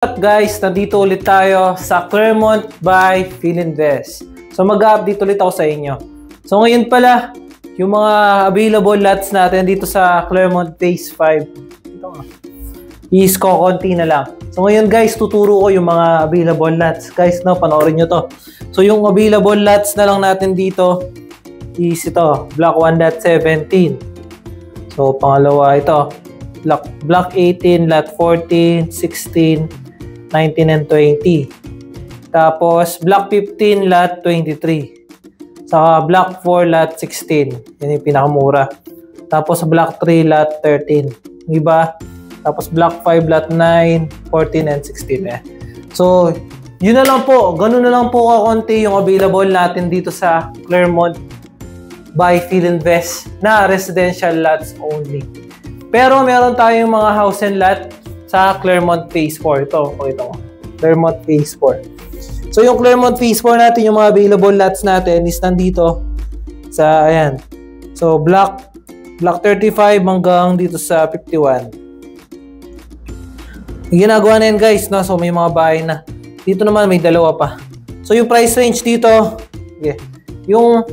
What's up guys? Nandito ulit tayo sa Clermont by Philinvest. So mag-update ulit ako sa inyo. So ngayon pala, yung mga available lots natin dito sa Clermont Phase 5 is kokonti na lang. So ngayon guys, tuturo ko yung mga available lots. Guys, no, panoorin nyo to. So yung available lots na lang natin dito is ito, Block 1.17. So pangalawa ito, Block 18, Lot 14, 16, 19 and 20. Tapos Block 15, Lot 23. Saka Block 4, Lot 16. Yan yung pinakamura. Tapos Block 3, Lot 13. Iba? Tapos Block 5, Lot 9, 14 and 16. So, yun na lang po. Ganun na lang po kakunti yung available natin dito sa Clermont by Philinvest na residential lots only. Pero meron tayong mga house and lot sa Clermont Phase 4. Ito, pakita ko. Clermont Phase 4. So, yung Clermont Phase 4 natin, yung mga available lots natin is nandito sa, ayan. So, Block 35 hanggang dito sa 51. Yung ginagawa na yan, guys, no? So, may mga bahay na. Dito naman, may dalawa pa. So, yung price range dito, yeah. Yung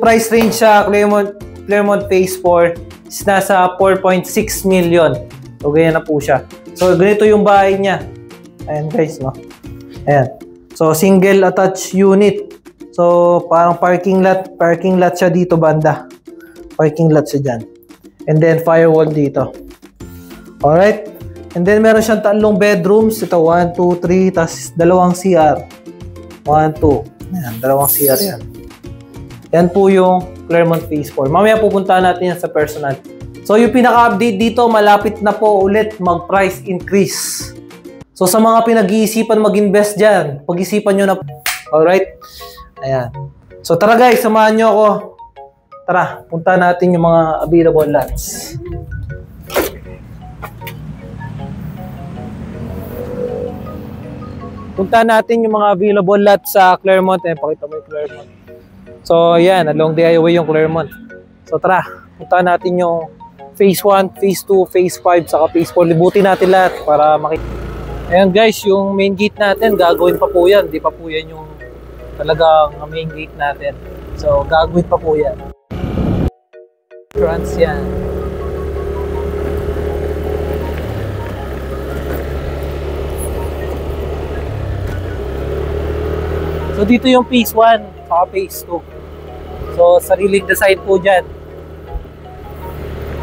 price range sa Clermont Phase 4 is nasa 4.6 million. So, ganyan na po siya. So, ganito yung bahay niya. Ayan, guys, no? Ayan. So, single attached unit. So, parang parking lot siya dito banda. Parking lot siya dyan. And then, firewall dito. Alright? And then, meron siyang 3 bedrooms. Ito, 1, 2, 3, tas 2 CR. 1, 2. Ayan, 2 CR yan. Yan po yung Clermont Phase 4. Mamaya pupuntahan natin yan sa personal. So, yung pinaka-update dito, malapit na po ulit mag-price increase. So, sa mga pinag-iisipan mag-invest dyan, pag-isipan nyo na po. Alright? Ayan. So, tara guys, samahan nyo ako. Tara, punta natin yung mga available lots. Punta natin yung mga available lots sa Clermont. Ayan, pakita mo yung Clermont. So, ayan, along the highway yung Clermont. So, tara, punta natin yung Phase 1, Phase 2, Phase 5, saka Phase 4. Libutin natin lahat para makita. Ayan guys, yung main gate natin, gagawin pa po yan. Di pa po yan yung talagang main gate natin. So, gagawin pa po yan. Trans yan. So, dito yung Phase 1, saka Phase 2. So, sariling design po dyan.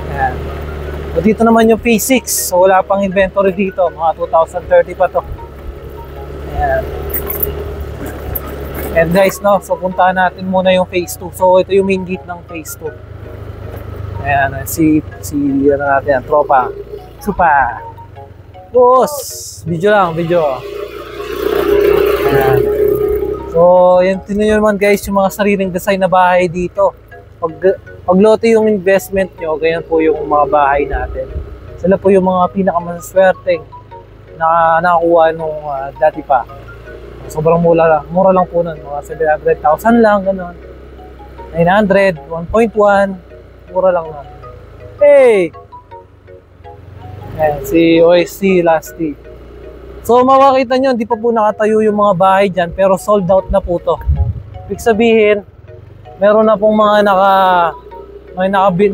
Ayan. So, dito naman yung Phase 6. So, wala pang inventory dito. Mga 2030 pa to. Ayan. And guys, no, so puntahan natin muna yung Phase 2. So, ito yung main gate ng Phase 2. Ayan. Ano natin yan, tropa. Supa. Boss! Video lang, video. Ayan. So, yan tinan nyo naman guys, yung mga sariling design na bahay dito. Pag lote yung investment nyo, ganyan po yung mga bahay natin. Sila po yung mga pinakamasaswerteng na nakakuha nung dati pa. Sobrang mura lang po nun. Mga 700,000 lang, gano'n. 900, 1.1, mura lang nun. Hey! Ayan, si OSC Lasty. So makikita nyo, hindi pa po nakatayo yung mga bahay dyan, pero sold out na po to. Ibig sabihin, meron na pong mga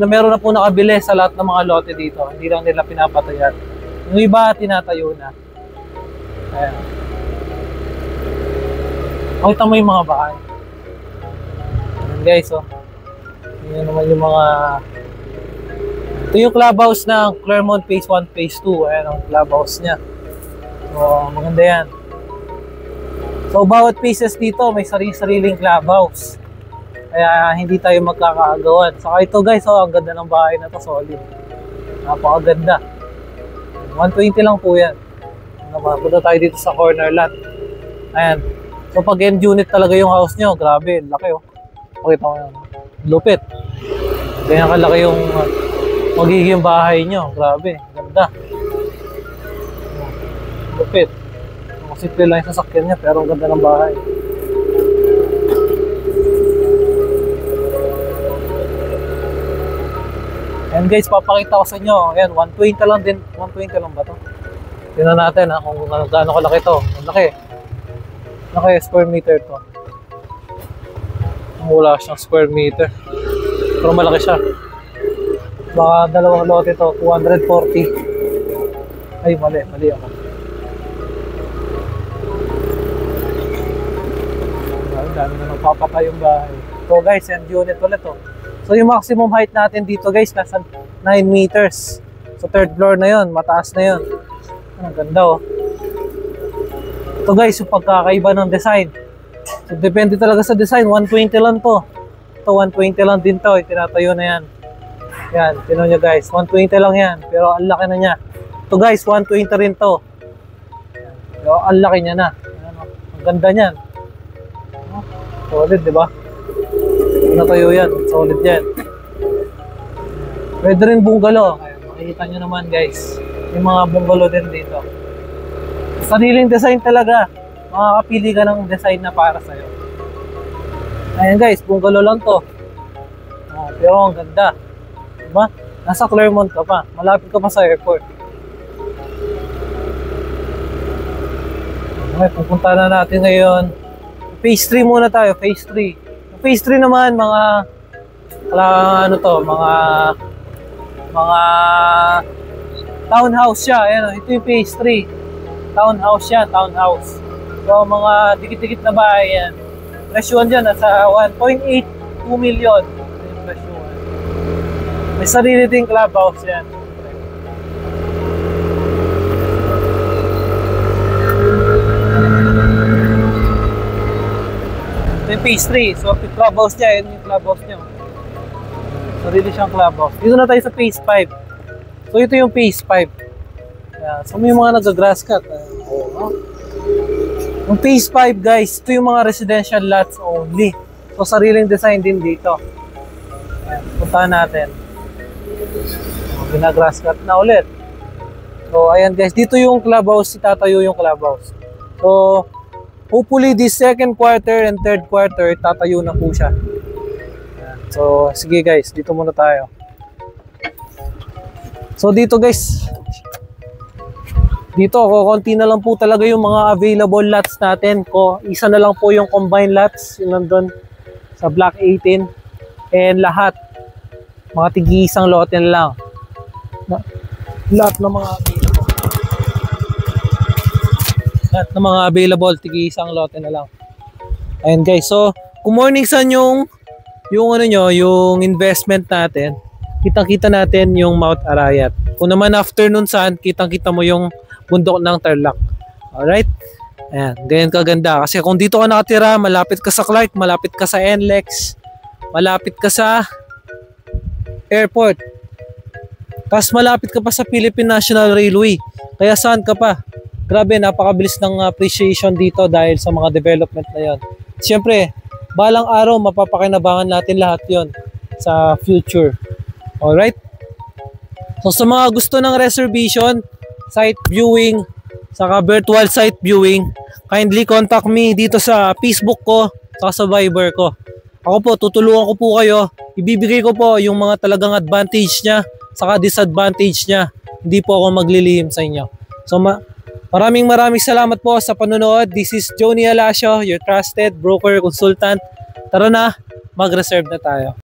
meron na po nakabili sa lahat ng mga lote dito. Hindi lang nila pinapatayan. Yung iba, tinatayo na. Ayan. Pakita mo yung mga bahay. Ayan guys, oh. Ayan naman yung mga... Ito yung clubhouse ng Clermont Phase 1, Phase 2. Ayan ang clubhouse niya. So, maganda yan. So, bawat pieces dito may sariling clubhouse. Kaya hindi tayo magkakaagawan. Saka ito guys, oh, ang ganda ng bahay na to, solid. Napakaganda. 120 lang po yan. Punta tayo dito sa corner lot. Ayan. So, pag end unit talaga yung house nyo, grabe, laki oh. Pakita ko yan. Lupit. Ganyan kalaki yung magiging bahay nyo. Grabe, ganda. Lupit. Simple lang yung sasakyan niya, pero ang ganda ng bahay. And guys, papakita ko sa inyo. Ayan, 120 lang din. 120 lang ba to? Tingnan natin kung gaano kalaki to. Laki. Laki square meter to. Wala siyang square meter. Pero malaki siya. Baka dalawang lote to, 240. Ay, mali ako. Ay, dami na nagpapaka yung bahay. So guys, end unit ulit to. So yung maximum height natin dito guys, nasa 9 meters. So third floor na yon, mataas na yon. Ang ganda oh. Ito guys, yung pagkakaiba ng design. So depende talaga sa design, 120 lang to. Ito 120 lang din to, itinatayo na yan. Yan, tinan nyo guys, 120 lang yan. Pero ang laki na niya. Ito guys, 120 rin to. Yan. Pero ang laki niya na. Yan, oh. Ang ganda niyan. Solid, di ba? Natayo yan, solid yan. Pwede rin bungalow. Makikita nyo naman guys, yung mga bungalow din dito. Sariling design talaga. Makakapili ka ng design na para sa'yo. Ayan guys, bungalow lang to. Pero ang ganda. Diba? Nasa Claremont ka pa. Malapit ka pa sa airport. Okay, pupunta na natin ngayon. Phase 3 muna tayo, phase 3. Phase 3 naman, mga townhouse siya. Ayan, ito yung phase 3. Townhouse siya, townhouse. So, mga dikit-dikit na bahay yan. Presyohan dyan, nasa 1.8, 2 million. Yung presyohan. May sarili ding clubhouse yan. Ito yung phase 3. So, yung clubhouse niya, yun yung clubhouse niya. Sarili siyang clubhouse. Dito na tayo sa phase 5. So, ito yung phase 5. Yeah, so, may mga nag-grass cut. Yung phase 5 guys, ito yung mga residential lots only. So, sariling design din dito. Ayan, puntahan natin. Gina-grass cut na ulit. So, ayan guys, dito yung clubhouse, itatayo yung clubhouse. So, hopefully this second quarter and third quarter, tatayo na po siya. Ayan. So, sige guys, dito muna tayo. So, dito guys, dito, konti na lang po talaga yung mga available lots natin. Isa na lang po yung combined lots, yung nandun sa Block 18. And lahat, mga tigi-isang lote na lang. Lahat ng mga available. Lahat ng mga available, tigi-isang lote na lang. Ayan guys, so, kung morning sun yung investment natin, kitang-kita natin yung Mount Arayat. Kung naman afternoon sun, kitang-kita mo yung bundok ng Tarlac. Alright? Ayan, ganyan kaganda. Kasi kung dito ka nakatira, malapit ka sa Clark, malapit ka sa NLEX, malapit ka sa airport. Tapos malapit ka pa sa Philippine National Railway. Kaya saan ka pa? Grabe, napakabilis ng appreciation dito dahil sa mga development na yon. Siyempre, balang araw, mapapakinabangan natin lahat yon sa future. Alright? So sa mga gusto ng reservation, site viewing, saka virtual site viewing, kindly contact me dito sa Facebook ko, saka sa Viber ko. Ako po, tutulungan ko po kayo. Ibibigay ko po yung mga talagang advantage niya, saka disadvantage niya. Hindi po ako maglilihim sa inyo. So maraming salamat po sa panonood. This is Johnny Alasio, your trusted broker consultant. Tara na, mag-reserve na tayo.